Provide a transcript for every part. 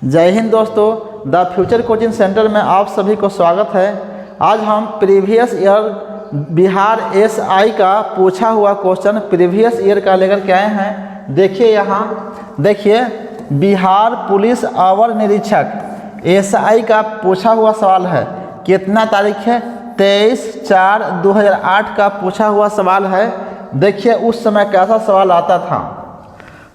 जय हिंद दोस्तों, the future coaching centre में आप सभी को स्वागत है। आज हम प्रीवियस ईयर बिहार एसआई का पूछा हुआ क्वेश्चन प्रीवियस ईयर का लेकर के आए हैं। देखिए यहाँ देखिए, बिहार पुलिस अवर निरीक्षक एसआई का पूछा हुआ सवाल है। कितना तारीख है? 23/4/2008 का पूछा हुआ सवाल है। देखिए उस समय कैसा सवाल आता था।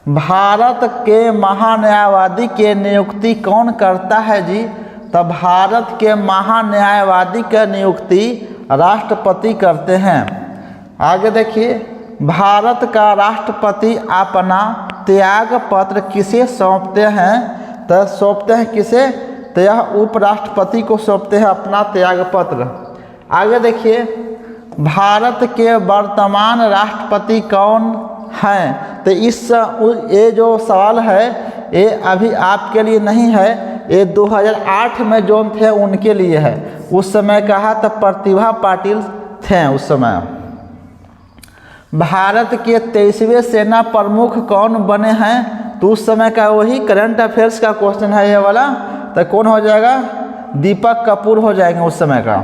भारत के महान्यायवादी के नियुक्ति कौन करता है जी? तो भारत के महान्यायवादी का नियुक्ति राष्ट्रपति करते हैं। आगे देखिए, भारत का राष्ट्रपति अपना त्याग पत्र किसे सौंपते हैं? तो सौंपते हैं किसे? तो यह उपराष्ट्रपति को सौंपते हैं अपना त्याग पत्र। आगे देखिए, भारत के वर्तमान राष्ट्रपति कौन हैं? तो ये जो सवाल है ये अभी आपके लिए नहीं है, ये 2008 में जो थे उनके लिए है। उस समय कहा तो प्रतिभा पाटिल थे उस समय। भारत के 23वें सेना प्रमुख कौन बने हैं? तो उस समय का वही करंट अफेयर्स का क्वेश्चन है ये वाला। तो कौन हो जाएगा? दीपक कपूर हो जाएंगे उस समय का।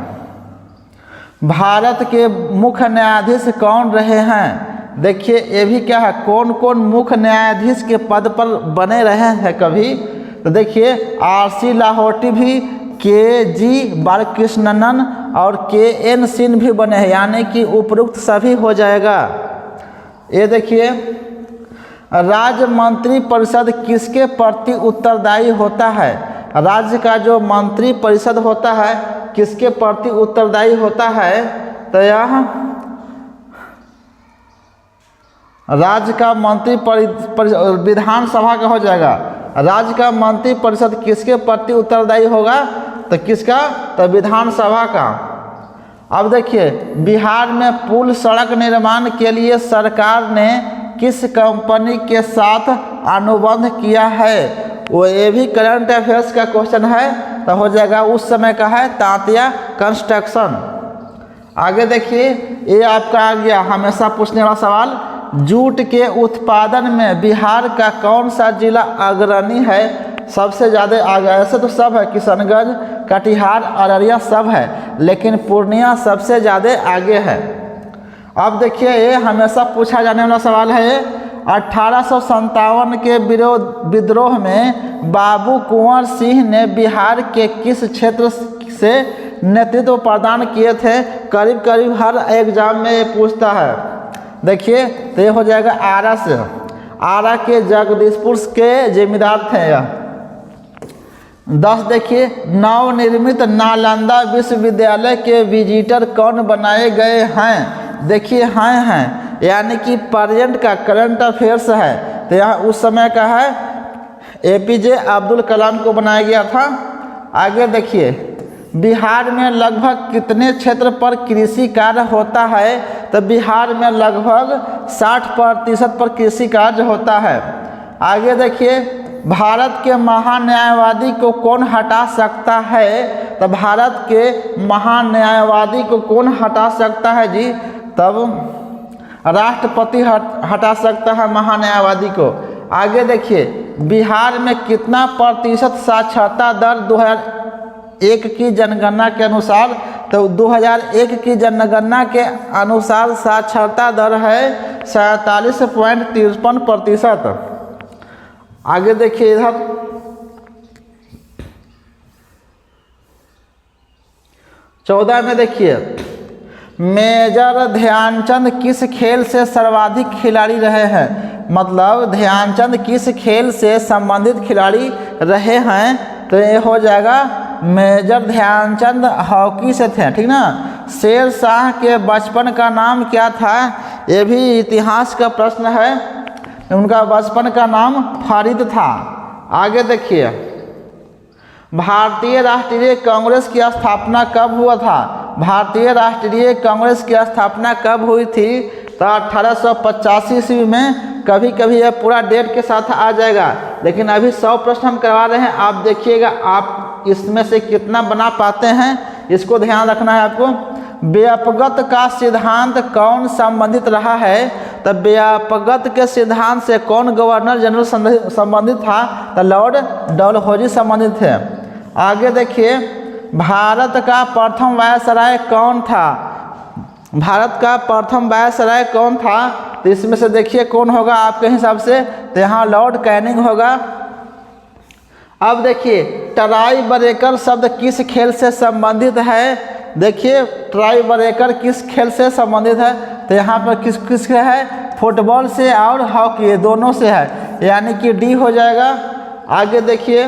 भारत के मुख्य न्यायाधीश कौन रहे हैं? देखिए ये भी क्या है, कौन कौन मुख्य न्यायाधीश के पद पर बने रहे हैं कभी। तो देखिए आर.सी. लाहोटी भी, के.जी. बालकृष्णन और के.एन. सिंह भी बने हैं, यानी कि उपयुक्त सभी हो जाएगा। ये देखिए, राज्य मंत्री परिषद किसके प्रति उत्तरदायी होता है? राज्य का जो मंत्री परिषद होता है किसके प्रति उत्तरदायी होता है? तो यह राज्य का मंत्री विधानसभा का हो जाएगा। राज्य का मंत्री परिषद किसके प्रति उत्तरदायी होगा? तो किसका? तो विधानसभा का। अब देखिए, बिहार में पुल सड़क निर्माण के लिए सरकार ने किस कंपनी के साथ अनुबंध किया है? वो ये भी करंट अफेयर्स का क्वेश्चन है। तो हो जाएगा उस समय का है तांतिया कंस्ट्रक्शन। आगे देखिए, ये आपका आ गया हमेशा पूछने वाला सवाल। जूट के उत्पादन में बिहार का कौन सा जिला अग्रणी है? सबसे ज़्यादा आगे। ऐसे तो सब है, किशनगंज, कटिहार, अररिया सब है, लेकिन पूर्णिया सबसे ज़्यादा आगे है। अब देखिए, ये हमेशा पूछा जाने वाला सवाल है। 1857 के विद्रोह में बाबू कुंवर सिंह ने बिहार के किस क्षेत्र से नेतृत्व प्रदान किए थे? करीब करीब हर एग्जाम में ये पूछता है। देखिए तो ये हो जाएगा आरा से। आरा के जगदीशपुर के जिम्मेदार थे यह। 10 देखिए, नवनिर्मित नालंदा विश्वविद्यालय के विजिटर कौन बनाए गए हैं? देखिए हैं यानी कि प्रेजेंट का करंट अफेयर्स है। तो यहाँ उस समय का है एपीजे अब्दुल कलाम को बनाया गया था। आगे देखिए, बिहार में लगभग कितने क्षेत्र पर कृषि कार्य होता है? तो बिहार में लगभग 60% पर कृषि कार्य होता है। आगे देखिए, भारत के महान्यायवादी को कौन हटा सकता है? तो भारत के महान्यायवादी को कौन हटा सकता है जी? तब राष्ट्रपति हटा सकता है महान्यायवादी को। आगे देखिए, बिहार में कितना प्रतिशत साक्षरता दर 2001 की जनगणना के अनुसार? तो 2001 की जनगणना के अनुसार साक्षरता दर है 47.53%। आगे देखिए, इधर 14 में देखिए, मेजर ध्यानचंद किस खेल से सर्वाधिक खिलाड़ी रहे हैं? मतलब ध्यानचंद किस खेल से संबंधित खिलाड़ी रहे हैं? तो ये हो जाएगा मेजर ध्यानचंद हॉकी से थे, ठीक ना। शेर शाह के बचपन का नाम क्या था? ये भी इतिहास का प्रश्न है। उनका बचपन का नाम फारिद था। आगे देखिए, भारतीय राष्ट्रीय कांग्रेस की स्थापना कब हुआ था? भारतीय राष्ट्रीय कांग्रेस की स्थापना कब हुई थी? तो 1885 ईस्वी में। कभी कभी यह पूरा डेट के साथ आ जाएगा, लेकिन अभी 100 प्रश्न हम करवा रहे हैं। आप देखिएगा आप इसमें से कितना बना पाते हैं, इसको ध्यान रखना है आपको। व्यापकता का सिद्धांत कौन संबंधित रहा है? तो व्यापकत्व के सिद्धांत से कौन गवर्नर जनरल संबंधित था? तो लॉर्ड डलहौजी संबंधित थे। आगे देखिए, भारत का प्रथम वायसराय कौन था? भारत का प्रथम वायसराय कौन था? तो इसमें से देखिए कौन होगा आपके हिसाब से? तो यहाँ लॉर्ड कैनिंग होगा। अब देखिए, टाई ब्रेकर शब्द किस खेल से संबंधित है? देखिए, टाई ब्रेकर किस खेल से संबंधित है? तो यहाँ पर किस है? फुटबॉल से और हॉकी, दोनों से है, यानी कि डी हो जाएगा। आगे देखिए,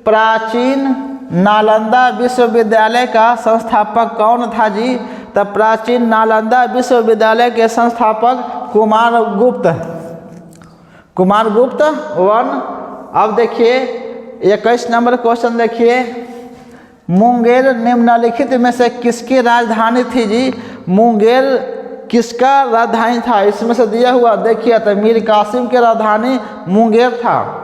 प्राचीन नालंदा विश्वविद्यालय का संस्थापक कौन था जी? तो प्राचीन नालंदा विश्वविद्यालय के संस्थापक कुमार गुप्त 1। अब देखिए 21 नंबर क्वेश्चन देखिए, मुंगेर निम्नलिखित में से किसकी राजधानी थी जी? मुंगेर किसका राजधानी था? इसमें से दिया हुआ देखिए, तो मीर कासिम की राजधानी मुंगेर था।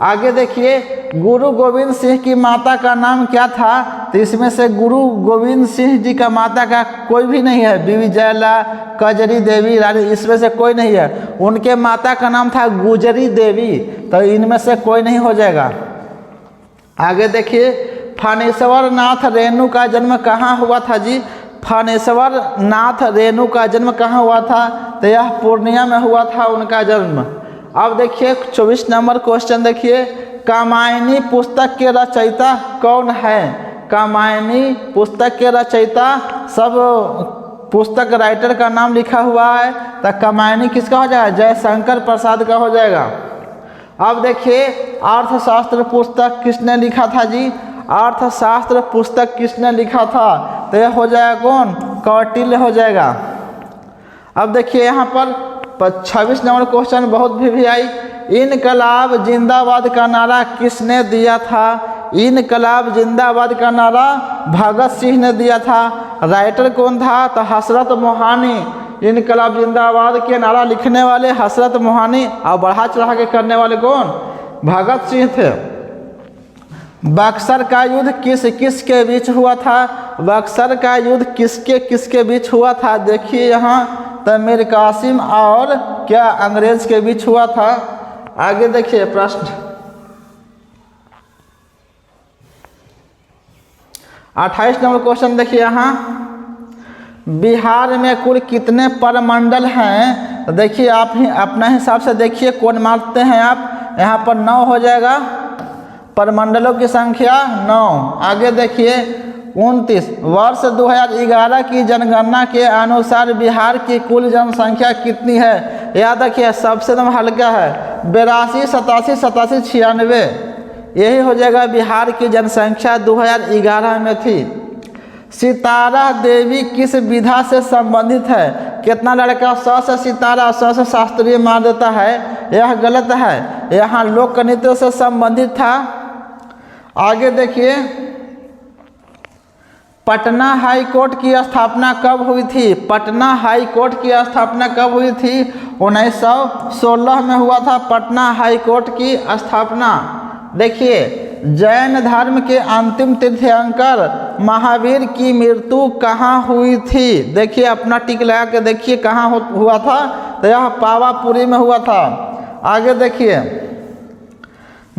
आगे देखिए, गुरु गोविंद सिंह की माता का नाम क्या था? तो इसमें से गुरु गोविंद सिंह जी का माता का कोई भी नहीं है। बीबी जयला, कजरी देवी, रानी, इसमें से कोई नहीं है। उनके माता का नाम था गुजरी देवी, तो इनमें से कोई नहीं हो जाएगा। आगे देखिए, फणेश्वर नाथ रेणु का जन्म कहाँ हुआ था जी? फणेश्वर नाथ रेणु का जन्म कहाँ हुआ था? तो यह पूर्णिया में हुआ था उनका जन्म। अब देखिए 24 नंबर क्वेश्चन देखिए, कामायनी पुस्तक के रचयिता कौन है? कामायनी पुस्तक के रचयिता, सब पुस्तक राइटर का नाम लिखा हुआ है, तो कामायनी किसका हो जाएगा? जयशंकर प्रसाद का हो जाएगा। अब देखिए, अर्थशास्त्र पुस्तक किसने लिखा था जी? अर्थशास्त्र पुस्तक किसने लिखा था? तो यह हो जाएगा कौन? कौटिल्य हो जाएगा। अब देखिए यहाँ पर 26 नंबर क्वेश्चन बहुत भी आई, इनकलाब जिंदाबाद का नारा किसने दिया था? इनकलाब जिंदाबाद का नारा भगत सिंह ने दिया था। राइटर कौन था? तो हसरत मोहानी। इनकलाब जिंदाबाद के नारा लिखने वाले हसरत मोहानी, और बढ़ा चढ़ा के करने वाले कौन? भगत सिंह थे। बक्सर का युद्ध किस के बीच हुआ था? बक्सर का युद्ध किसके बीच हुआ था? देखिए यहाँ, तो मीर कासिम और क्या अंग्रेज के बीच हुआ था। आगे देखिए प्रश्न 28 नंबर क्वेश्चन देखिए यहाँ, बिहार में कुल कितने प्रमंडल हैं? तो देखिए आप ही अपना हिसाब से देखिए कौन मारते हैं आप। यहाँ पर 9 हो जाएगा, प्रमंडलों की संख्या 9। आगे देखिए 29, वर्ष 2011 की जनगणना के अनुसार बिहार की कुल जनसंख्या कितनी है? याद रखिए सबसे एकदम हल्का है, 82, 87, 87, 96, यही हो जाएगा बिहार की जनसंख्या 2011 में थी। सितारा देवी किस विधा से संबंधित है? कितना लड़का स से सितारा, स से शास्त्रीय मान देता है, यह गलत है। यहाँ लोक नृत्य से संबंधित था। आगे देखिए, पटना हाई कोर्ट की स्थापना कब हुई थी? पटना हाई कोर्ट की स्थापना कब हुई थी? 1916 में हुआ था पटना हाई कोर्ट की स्थापना। देखिए, जैन धर्म के अंतिम तीर्थंकर महावीर की मृत्यु कहाँ हुई थी? देखिए अपना टिक लगा के देखिए कहाँ हुआ था, तो यह पावापुरी में हुआ था। आगे देखिए,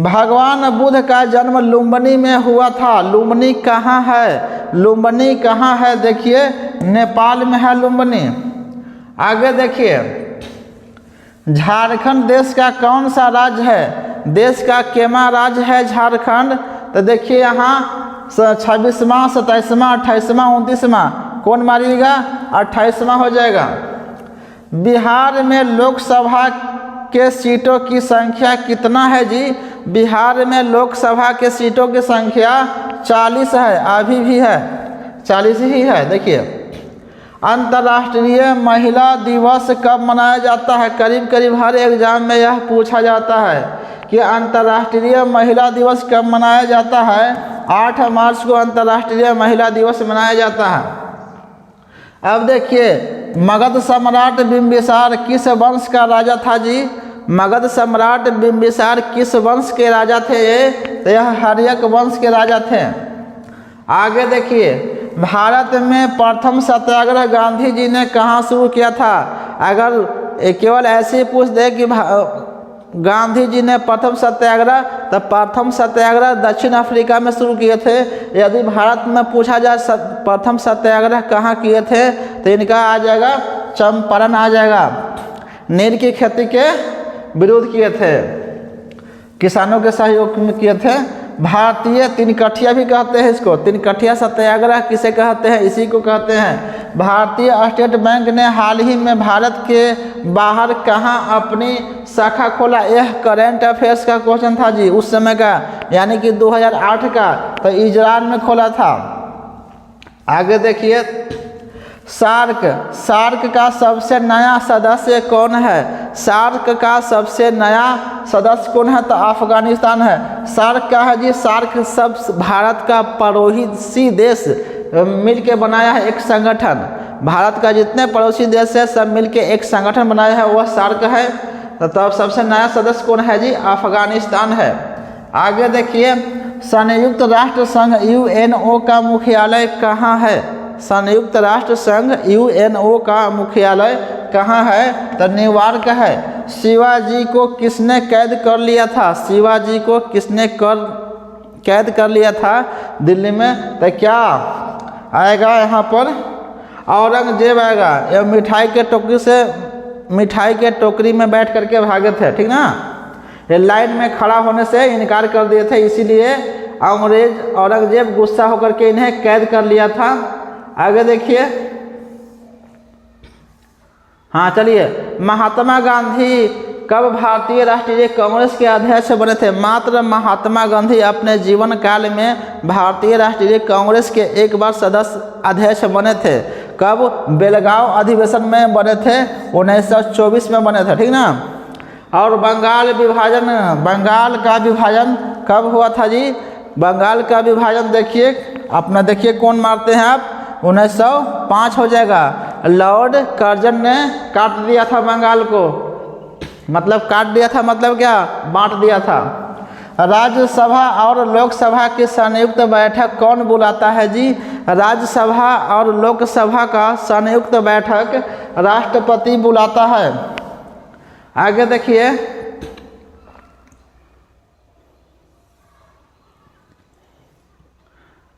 भगवान बुद्ध का जन्म लुम्बिनी में हुआ था। लुम्बिनी कहाँ है? लुम्बिनी कहाँ है? देखिए नेपाल में है लुम्बिनी। आगे देखिए, झारखंड देश का कौन सा राज्य है? देश का केमा राज्य है झारखंड। तो देखिए यहाँ 26वां, 27वां, 28वां, 29वां, कौन मारिएगा? 28वां हो जाएगा। बिहार में लोकसभा के सीटों की संख्या कितना है जी? बिहार में लोकसभा के सीटों की संख्या 40 है, अभी भी है 40 ही है। देखिए, अंतर्राष्ट्रीय महिला दिवस कब मनाया जाता है? करीब करीब हर एग्जाम में यह पूछा जाता है कि अंतर्राष्ट्रीय महिला दिवस कब मनाया जाता है? 8 मार्च को अंतर्राष्ट्रीय महिला दिवस मनाया जाता है। अब देखिए, मगध सम्राट बिंबिसार किस वंश का राजा था जी? मगध सम्राट बिंबिसार किस वंश के राजा थे? तो यह हर्यक वंश के राजा थे। आगे देखिए, भारत में प्रथम सत्याग्रह गांधी जी ने कहाँ शुरू किया था? अगर केवल ऐसे ही पूछ दे कि गांधी जी ने प्रथम सत्याग्रह, तो प्रथम सत्याग्रह दक्षिण अफ्रीका में शुरू किए थे। यदि भारत में पूछा जाए प्रथम सत्याग्रह कहाँ किए थे, तो इनका आ जाएगा चंपारण आ जाएगा। नील की खेती के विरोध किए थे, किसानों के सहयोग में किए थे। भारतीय तिनकठिया भी कहते हैं इसको, तिनकठिया सत्याग्रह किसे कहते हैं, इसी को कहते हैं। भारतीय स्टेट बैंक ने हाल ही में भारत के बाहर कहाँ अपनी शाखा खोला, यह करंट अफेयर्स का क्वेश्चन था जी उस समय का, यानी कि 2008 का, तो इजरायल में खोला था। आगे देखिए, सार्क का सबसे नया सदस्य कौन है, सार्क का सबसे नया सदस्य कौन है, तो अफगानिस्तान है। सार्क क्या है जी, सार्क सब भारत का पड़ोसी देश मिल के बनाया है एक संगठन। भारत का जितने पड़ोसी देश है सब मिल के एक संगठन बनाया है, वह सार्क है। तो सबसे नया सदस्य कौन है जी, अफगानिस्तान है। आगे देखिए, संयुक्त राष्ट्र संघ यूएनओ का मुख्यालय कहाँ है, संयुक्त राष्ट्र संघ यूएनओ का मुख्यालय कहाँ है, तो न्यूयॉर्क है। शिवाजी को किसने कैद कर लिया था, शिवाजी को किसने कैद कर लिया था दिल्ली में, तो क्या आएगा यहाँ पर, औरंगजेब आएगा। यह मिठाई के टोकरी में बैठ करके भागे थे, ठीक ना। ये लाइन में खड़ा होने से इनकार कर दिए थे, इसीलिए अंग्रेज औरंगजेब गुस्सा होकर के इन्हें कैद कर लिया था। आगे देखिए, हाँ चलिए, महात्मा गांधी कब भारतीय राष्ट्रीय कांग्रेस के अध्यक्ष बने थे, मात्र महात्मा गांधी अपने जीवन काल में भारतीय राष्ट्रीय कांग्रेस के एक बार सदस्य अध्यक्ष बने थे। कब, बेलगांव अधिवेशन में बने थे, 1924 में बने थे, ठीक ना। और बंगाल का विभाजन कब हुआ था जी, बंगाल का विभाजन देखिए, अपना देखिए कौन मारते हैं आप, 1905 हो जाएगा। लॉर्ड कर्जन ने काट दिया था बंगाल को, मतलब काट दिया था मतलब क्या, बांट दिया था। राज्यसभा और लोकसभा की संयुक्त बैठक कौन बुलाता है जी, राज्यसभा और लोकसभा का संयुक्त बैठक राष्ट्रपति बुलाता है। आगे देखिए,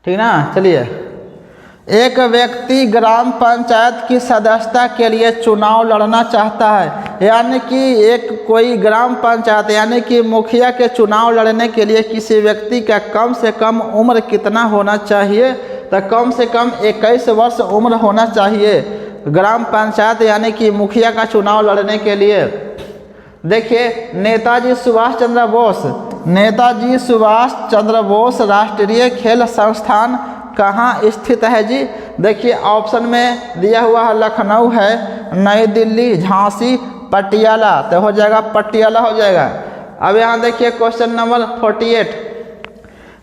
ठीक ना। चलिए, एक व्यक्ति ग्राम पंचायत की सदस्यता के लिए चुनाव लड़ना चाहता है, यानी कि कोई ग्राम पंचायत यानी कि मुखिया के चुनाव लड़ने के लिए किसी व्यक्ति का कम से कम उम्र कितना होना चाहिए, तो कम से कम 21 वर्ष उम्र होना चाहिए ग्राम पंचायत यानी कि मुखिया का चुनाव लड़ने के लिए। देखिए, नेताजी सुभाष चंद्र बोस राष्ट्रीय खेल संस्थान कहाँ स्थित है जी, देखिए ऑप्शन में दिया हुआ है, लखनऊ है, नई दिल्ली, झांसी, पटियाला, तो हो जाएगा पटियाला हो जाएगा। अब यहाँ देखिए क्वेश्चन नंबर 48,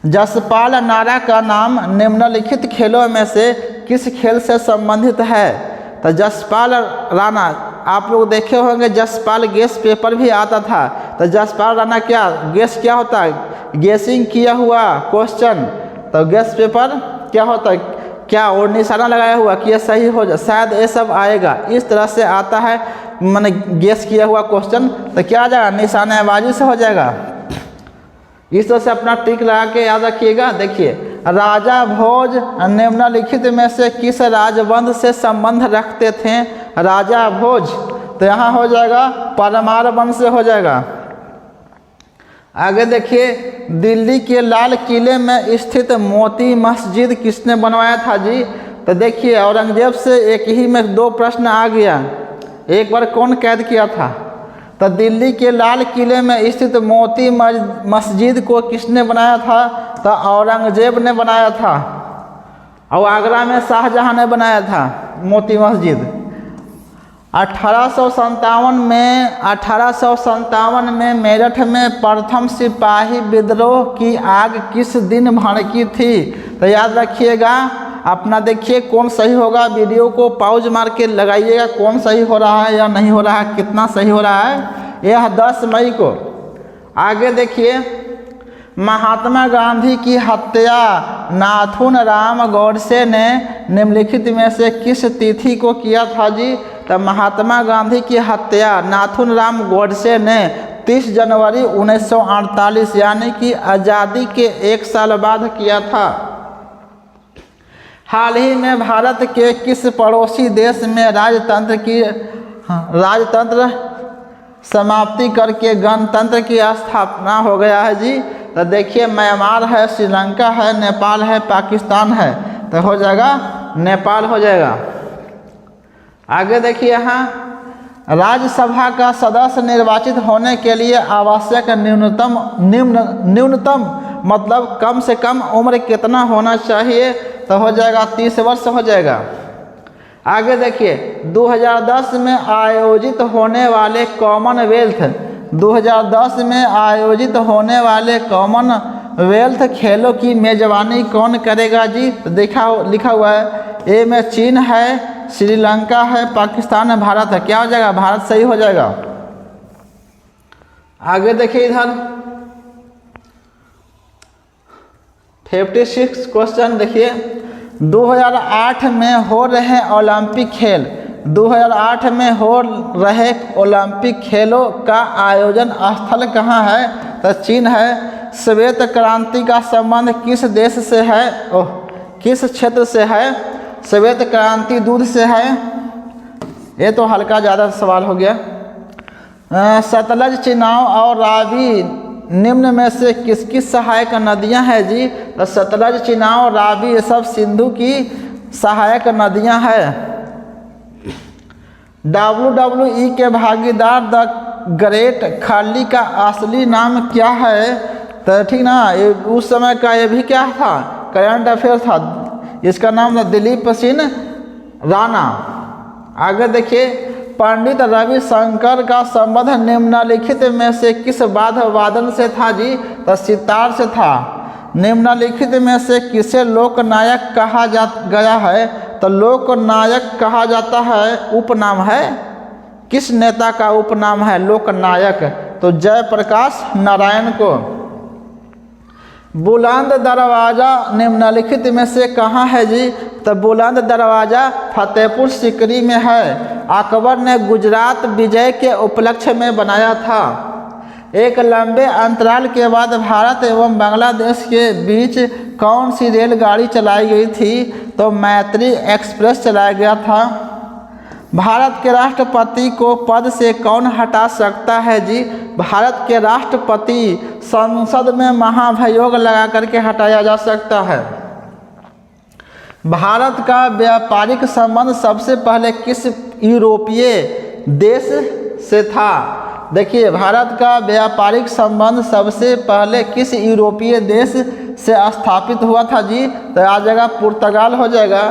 जसपाल नारा का नाम निम्नलिखित खेलों में से किस खेल से संबंधित है, तो जसपाल राणा, आप लोग देखे होंगे जसपाल गेस पेपर भी आता था, तो जसपाल राणा क्या गेस क्या होता है, गेसिंग किया हुआ क्वेश्चन, तो गेस पेपर क्या होता है, क्या और निशाना लगाया हुआ कि यह सही हो जाए, शायद ये सब आएगा, इस तरह से आता है, मैंने गेस किया हुआ क्वेश्चन, तो क्या आ जाएगा, निशानेबाजी से हो जाएगा। इस तरह से अपना टिक लगा के याद रखिएगा। देखिए, राजा भोज निम्नलिखित में से किस राजवंश से संबंध रखते थे, राजा भोज, तो यहाँ हो जाएगा परमार वंश से हो जाएगा। आगे देखिए, दिल्ली के लाल किले में स्थित मोती मस्जिद किसने बनवाया था जी, तो देखिए औरंगजेब से एक ही में 2 प्रश्न आ गया, एक बार कौन कैद किया था, तो दिल्ली के लाल किले में स्थित मोती मस्जिद को किसने बनाया था, तो औरंगजेब ने बनाया था। और आगरा में शाहजहां ने बनाया था मोती मस्जिद। 1857 में मेरठ में प्रथम सिपाही विद्रोह की आग किस दिन भड़की थी, तो याद रखिएगा अपना, देखिए कौन सही होगा, वीडियो को पॉज मार के लगाइएगा कौन सही हो रहा है या नहीं हो रहा है, कितना सही हो रहा है, यह 10 मई को। आगे देखिए, महात्मा गांधी की हत्या नाथून राम गोडसे ने निम्नलिखित में से किस तिथि को किया था जी, तो महात्मा गांधी की हत्या नाथूराम गोडसे ने 30 जनवरी 1948 यानी कि आज़ादी के 1 साल बाद किया था। हाल ही में भारत के किस पड़ोसी देश में राजतंत्र समाप्ति करके गणतंत्र की स्थापना हो गया है जी? तो देखिए म्यांमार है, श्रीलंका है, नेपाल है, पाकिस्तान है। तो हो जाएगा नेपाल हो जाएगा। आगे देखिए यहाँ राज्यसभा का सदस्य निर्वाचित होने के लिए आवश्यक न्यूनतम मतलब कम से कम उम्र कितना होना चाहिए? तो हो जाएगा 30 वर्ष हो जाएगा। आगे देखिए 2010 में आयोजित होने वाले कॉमनवेल्थ खेलों की मेजबानी कौन करेगा जी? तो लिखा हुआ है ए में चीन है, श्रीलंका है, पाकिस्तान है, भारत है। क्या हो जाएगा? भारत सही हो जाएगा। आगे देखिए इधर 56 क्वेश्चन देखिए 2008 में हो रहे ओलंपिक खेल 2008 में हो रहे ओलंपिक खेलों का आयोजन स्थल कहाँ है? तो चीन है। श्वेत क्रांति का संबंध किस देश से है? किस क्षेत्र से है? श्वेत क्रांति दूध से है। ये तो हल्का ज़्यादा सवाल हो गया। सतलज, चिनाब और रावी निम्न में से किसकी सहायक नदियां हैं जी? तो सतलज, चिनाब और रावी ये सब सिंधु की सहायक नदियां हैं। WWE के भागीदार द ग्रेट खली का असली नाम क्या है? तो ठीक ना, ये उस समय का ये भी क्या था? करंट अफेयर था। इसका नाम था दिलीप सिंह राणा। आगे देखिए पंडित रविशंकर का संबंध निम्नलिखित में से किस वादन से था जी? तो सितार से था। निम्नलिखित में से किसे लोकनायक कहा गया है? तो लोकनायक कहा जाता है, उपनाम है। किस नेता का उपनाम है लोकनायक? तो जयप्रकाश नारायण को। बुलंद दरवाज़ा निम्नलिखित में से कहाँ है जी? तो बुलंद दरवाज़ा फतेहपुर सीकरी में है। अकबर ने गुजरात विजय के उपलक्ष्य में बनाया था। एक लंबे अंतराल के बाद भारत एवं बांग्लादेश के बीच कौन सी रेलगाड़ी चलाई गई थी? तो मैत्री एक्सप्रेस चलाया गया था। भारत के राष्ट्रपति को पद से कौन हटा सकता है जी? भारत के राष्ट्रपति संसद में महाभियोग लगा करके हटाया जा सकता है। भारत का व्यापारिक संबंध सबसे पहले किस यूरोपीय देश से था? देखिए भारत का व्यापारिक संबंध सबसे पहले किस यूरोपीय देश से स्थापित हुआ था जी? तो आ जाएगा पुर्तगाल हो जाएगा।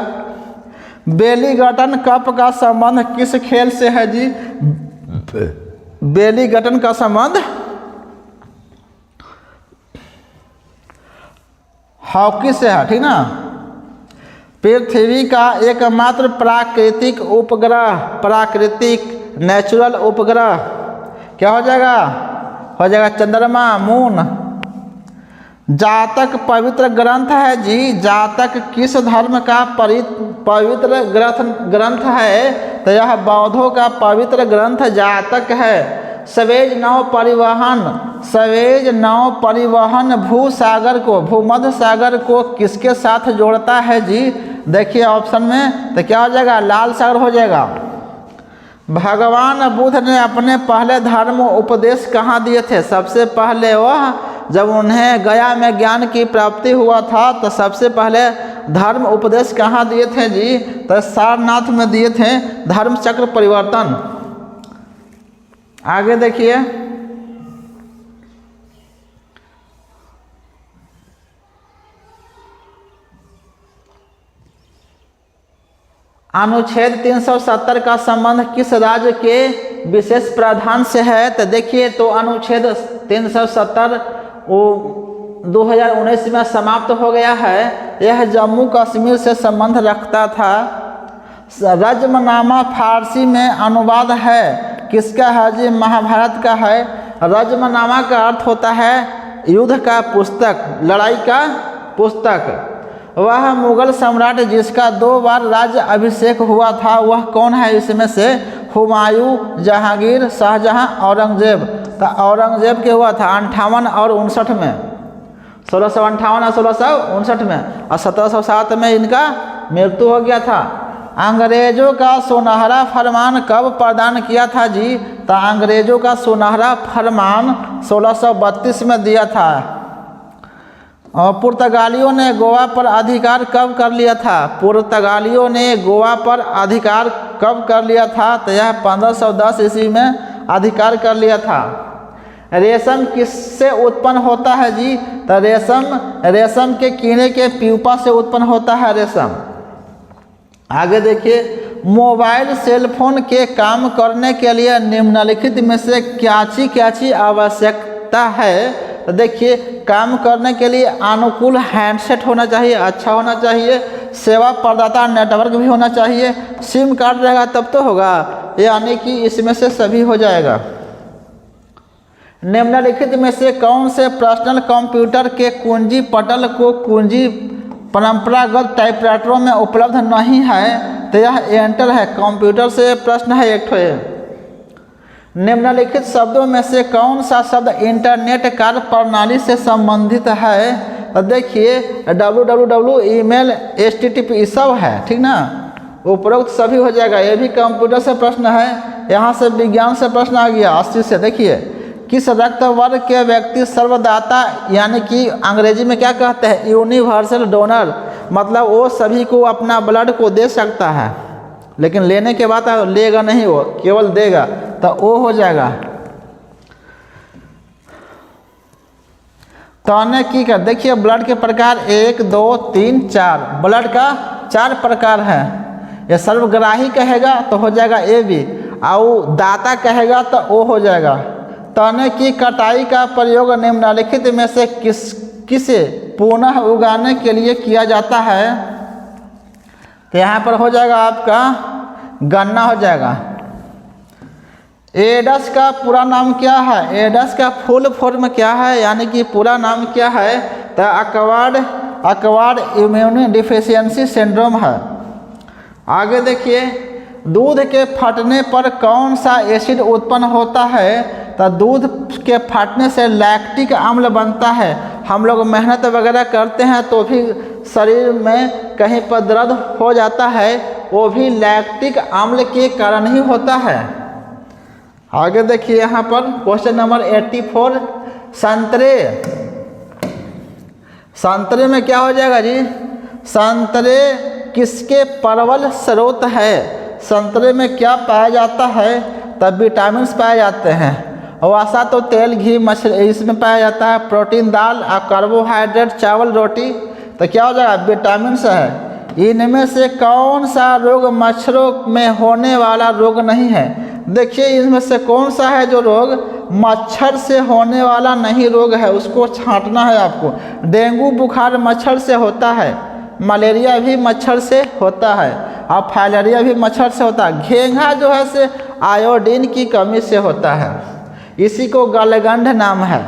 बेलीगटन कप का संबंध किस खेल से है जी? बेलीगटन का संबंध हॉकी से है, ठीक ना। पृथ्वी का एकमात्र प्राकृतिक नेचुरल उपग्रह क्या हो जाएगा? हो जाएगा चंद्रमा, मून। जातक पवित्र ग्रंथ है जी। जातक किस धर्म का पवित्र ग्रंथ है? तो यह बौद्धों का पवित्र ग्रंथ जातक है। सवेज नौ परिवहन भूमध्य सागर को किसके साथ जोड़ता है जी? देखिए ऑप्शन में तो क्या हो जाएगा? लाल सागर हो जाएगा। भगवान बुद्ध ने अपने पहले धर्म उपदेश कहाँ दिए थे? सबसे पहले वह जब उन्हें गया में ज्ञान की प्राप्ति हुआ था तो सबसे पहले धर्म उपदेश कहाँ दिए थे जी? तो सारनाथ में दिए थे, धर्म चक्र परिवर्तन। आगे देखिए अनुच्छेद 370 का संबंध किस राज्य के विशेष प्रावधान से है? तो देखिए तो अनुच्छेद 370 वो 2019 में समाप्त हो गया है। यह जम्मू कश्मीर से संबंध रखता था। रज्मनामा फारसी में अनुवाद है किसका है जी? महाभारत का है। रज्मनामा का अर्थ होता है युद्ध का पुस्तक, लड़ाई का पुस्तक। वह मुगल सम्राट जिसका 2 बार राज्य अभिषेक हुआ था वह कौन है? इसमें से हुमायूं, जहांगीर, शाहजहां, औरंगजेब। तो औरंगजेब के हुआ था 58 और 59 में, 1658 और 1659 में, और 1707 में इनका मृत्यु हो गया था। अंग्रेजों का सुनहरा फरमान कब प्रदान किया था जी? तो अंग्रेजों का सुनहरा फरमान 1632 में दिया था। और पुर्तगालियों ने गोवा पर अधिकार कब कर लिया था? पुर्तगालियों ने गोवा पर अधिकार कब कर लिया था? तो यह 1510 ईस्वी में अधिकार कर लिया था। रेशम किससे उत्पन्न होता है जी? तो रेशम के कीड़े के प्यूपा से उत्पन्न होता है रेशम। आगे देखिए, मोबाइल सेल फोन के काम करने के लिए निम्नलिखित में से क्या आवश्यकता है? तो देखिए, काम करने के लिए अनुकूल हैंडसेट होना चाहिए, अच्छा होना चाहिए, सेवा प्रदाता नेटवर्क भी होना चाहिए, सिम कार्ड रहेगा तब तो होगा, यानी कि इसमें से सभी हो जाएगा। निम्नलिखित में से कौन से पर्सनल कंप्यूटर के कुंजी पटल को कुंजी परंपरागत टाइपराइटरों में उपलब्ध नहीं है? तो यह एंटर है। कंप्यूटर से प्रश्न है एक ठो। निम्नलिखित शब्दों में से कौन सा शब्द इंटरनेट कार्य प्रणाली से संबंधित है? तो देखिए, www, ईमेल, HTTP सब है, ठीक ना, उपरोक्त सभी हो जाएगा। ये भी कंप्यूटर से प्रश्न है। यहाँ से विज्ञान से प्रश्न आ गया 80 से। देखिए, किस रक्त वर्ग के व्यक्ति सर्वदाता, यानी कि अंग्रेजी में क्या कहते हैं? यूनिवर्सल डोनर, मतलब वो सभी को अपना ब्लड को दे सकता है, लेकिन लेने के बाद लेगा नहीं, वो केवल देगा, तो वो हो जाएगा। तौने की कर देखिए, ब्लड के प्रकार 1, 2, 3, 4, ब्लड का 4 प्रकार है। ये सर्वग्राही कहेगा तो हो जाएगा AB, और दाता कहेगा तो O हो जाएगा। तने की कटाई का प्रयोग निम्नलिखित में से किसे पुनः उगाने के लिए किया जाता है? तो यहाँ पर हो जाएगा आपका गन्ना हो जाएगा। एडस का पूरा नाम क्या है? एडस का फुल फॉर्म क्या है, यानी कि पूरा नाम क्या है? तो अक्वायर्ड इम्यून डिफिशियंसी सिंड्रोम है। आगे देखिए, दूध के फटने पर कौन सा एसिड उत्पन्न होता है? तो दूध के फटने से लैक्टिक अम्ल बनता है। हम लोग मेहनत वगैरह करते हैं तो भी शरीर में कहीं पर दर्द हो जाता है, वो भी लैक्टिक अम्ल के कारण ही होता है। आगे देखिए, यहाँ पर क्वेश्चन नंबर 84, संतरे में क्या हो जाएगा जी? संतरे किसके प्रबल स्रोत है? संतरे में क्या पाया जाता है? तब विटामिन पाए जाते हैं। वसा तो तेल, घी, मछली इसमें पाया जाता है। प्रोटीन दाल और कार्बोहाइड्रेट चावल, रोटी। तो क्या हो जाएगा? विटामिन है। इनमें से कौन सा रोग मच्छरों में होने वाला रोग नहीं है? देखिए, इनमें से कौन सा है जो रोग मच्छर से होने वाला नहीं रोग है, उसको छांटना है आपको। डेंगू बुखार मच्छर से होता है, मलेरिया भी मच्छर से होता है, और फाइलेरिया भी मच्छर से होता है। घेंघा जो है से आयोडीन की कमी से होता है, इसी को गलगंड नाम है।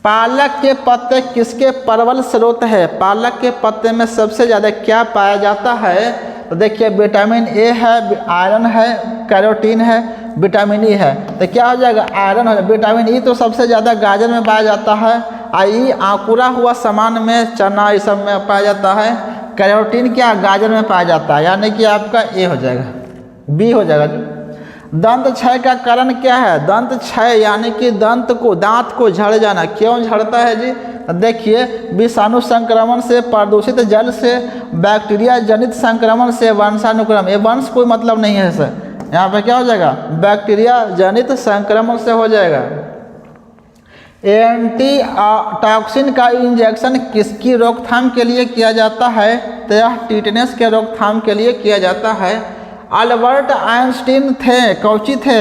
पालक के पत्ते किसके प्रबल स्रोत है? पालक के पत्ते में सबसे ज़्यादा क्या पाया जाता है? तो देखिए, विटामिन ए है, आयरन है, कैरोटीन है, विटामिन ई है। तो क्या हो जाएगा? आयरन हो जाएगा। विटामिन ई तो सबसे ज़्यादा गाजर में पाया जाता है, आई आकुरा हुआ सामान में, चना ये सब में पाया जाता है। कैरोटीन क्या गाजर में पाया जाता है, यानी कि आपका ए हो जाएगा, बी हो जाएगा। दंत क्षय का कारण क्या है? दंत क्षय यानी कि दांत को झड़ जाना। क्यों झड़ता है जी? देखिए, विषाणु संक्रमण से, प्रदूषित जल से, बैक्टीरिया जनित संक्रमण से, वंशानुक्रम। ये वंश कोई मतलब नहीं है सर, यहाँ पे क्या हो जाएगा? बैक्टीरिया जनित संक्रमण से हो जाएगा। एंटी टॉक्सिन का इंजेक्शन किसकी रोकथाम के लिए किया जाता है? तो यह टिटनेस के रोकथाम के लिए किया जाता है। अल्बर्ट आइंस्टीन थे, कौची थे?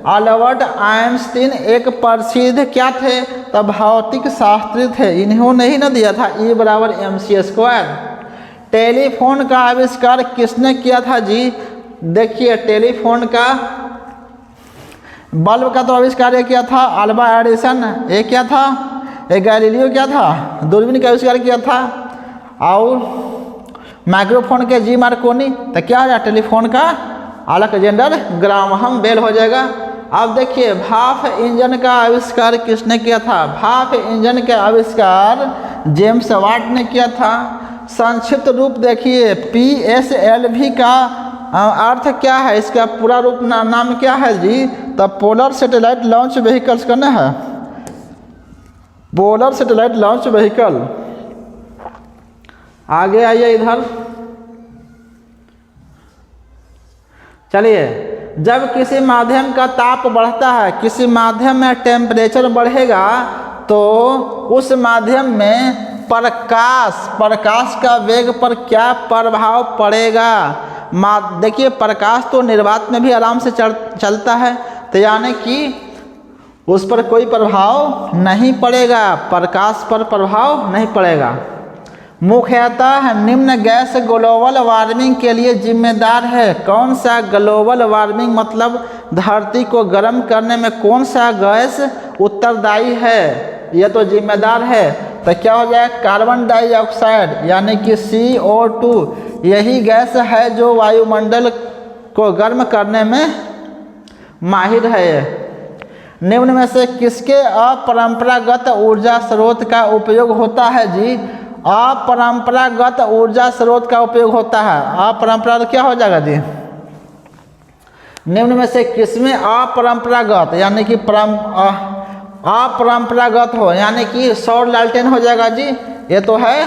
अल्बर्ट आइंस्टीन एक प्रसिद्ध क्या थे? तो भौतिक शास्त्री थे। इन्होंने ही ना दिया था E = mc²। टेलीफोन का आविष्कार किसने किया था जी? देखिए, टेलीफोन का बल्ब का तो आविष्कार ये किया था अल्वा एडिसन। ये क्या था? ये गैलीलियो क्या था? दूरबीन का आविष्कार किया था। और माइक्रोफोन के जी मार्कोनी, तो क्या हो जाएगा टेलीफोन का अलेक्जेंडर ग्राहम बेल हो जाएगा। अब देखिए भाप इंजन का आविष्कार किसने किया था? भाप इंजन का आविष्कार जेम्स वाट ने किया था। संक्षिप्त रूप देखिए PSLV का अर्थ क्या है, इसका पूरा रूप नाम क्या है जी? तो पोलर सैटेलाइट लॉन्च व्हीकल्स करना है, पोलर सैटेलाइट लॉन्च व्हीकल। आगे आइए इधर, चलिए। जब किसी माध्यम का ताप बढ़ता है, किसी माध्यम में टेम्परेचर बढ़ेगा, तो उस माध्यम में प्रकाश का वेग पर क्या प्रभाव पड़ेगा? देखिए प्रकाश तो निर्वात में भी आराम से चलता है, तो यानी कि उस पर कोई प्रभाव नहीं पड़ेगा, प्रकाश पर प्रभाव नहीं पड़ेगा। मुख्यतः निम्न गैस ग्लोबल वार्मिंग के लिए जिम्मेदार है। कौन सा ग्लोबल वार्मिंग मतलब धरती को गर्म करने में कौन सा गैस उत्तरदायी है? यह तो जिम्मेदार है, तो क्या हो जाएगा? कार्बन डाइऑक्साइड यानी कि CO2। यही गैस है जो वायुमंडल को गर्म करने में माहिर है। निम्न में से किसके अपरंपरागत ऊर्जा स्रोत का उपयोग होता है जी? अपरंपरागत ऊर्जा स्रोत का उपयोग होता है। अपरंपरागत क्या हो जाएगा जी? निम्न में से किसमें अपरंपरागत यानी कि अपरंपरागत हो, यानी कि सौर लालटेन हो जाएगा जी। ये तो है,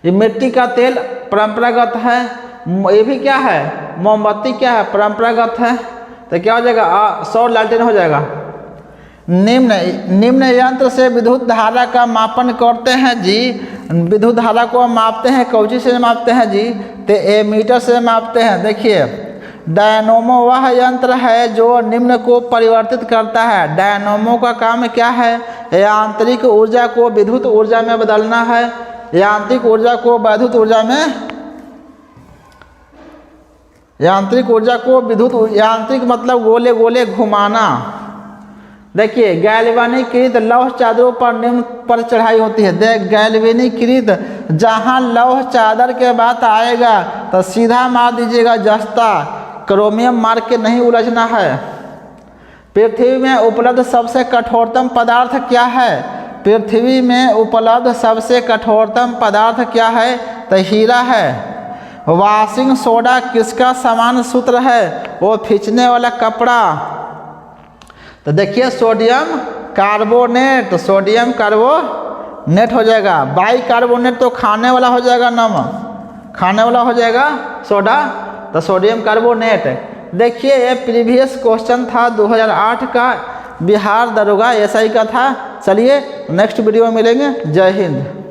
ये मिट्टी का तेल परंपरागत है। ये भी क्या है? मोमबत्ती क्या है? परंपरागत है। तो क्या हो जाएगा? सौर लालटेन हो जाएगा। निम्न यंत्र से विद्युत धारा का मापन करते हैं जी। विद्युत धारा को मापते हैं, कौची से मापते हैं जी? तो एमीटर से मापते हैं। देखिए डायनोमो वह यंत्र है जो निम्न को परिवर्तित करता है। डायनोमो का काम क्या है? यांत्रिक ऊर्जा को विद्युत ऊर्जा में बदलना है, यांत्रिक ऊर्जा को विद्युत ऊर्जा में, यांत्रिक ऊर्जा को विद्युत, यांत्रिक मतलब गोले गोले घुमाना। देखिए गैल्वेनीकृत लौह चादरों पर निम्न पर चढ़ाई होती है। देख गैल्वेनीकृत, जहाँ लौह चादर के बात आएगा तो सीधा मार दीजिएगा जस्ता, क्रोमियम मार के नहीं उलझना है। पृथ्वी में उपलब्ध सबसे कठोरतम पदार्थ क्या है? पृथ्वी में उपलब्ध सबसे कठोरतम पदार्थ क्या है? तो हीरा है। वॉशिंग सोडा किसका समान सूत्र है? वो खींचने वाला कपड़ा। तो देखिए सोडियम कार्बोनेट, तो सोडियम कार्बोनेट हो जाएगा। बाइकार्बोनेट तो खाने वाला हो जाएगा, नमक खाने वाला हो जाएगा सोडा, तो सोडियम कार्बोनेट। देखिए ये प्रीवियस क्वेश्चन था 2008 का, बिहार दरोगा SI का था। चलिए नेक्स्ट वीडियो में मिलेंगे। जय हिंद।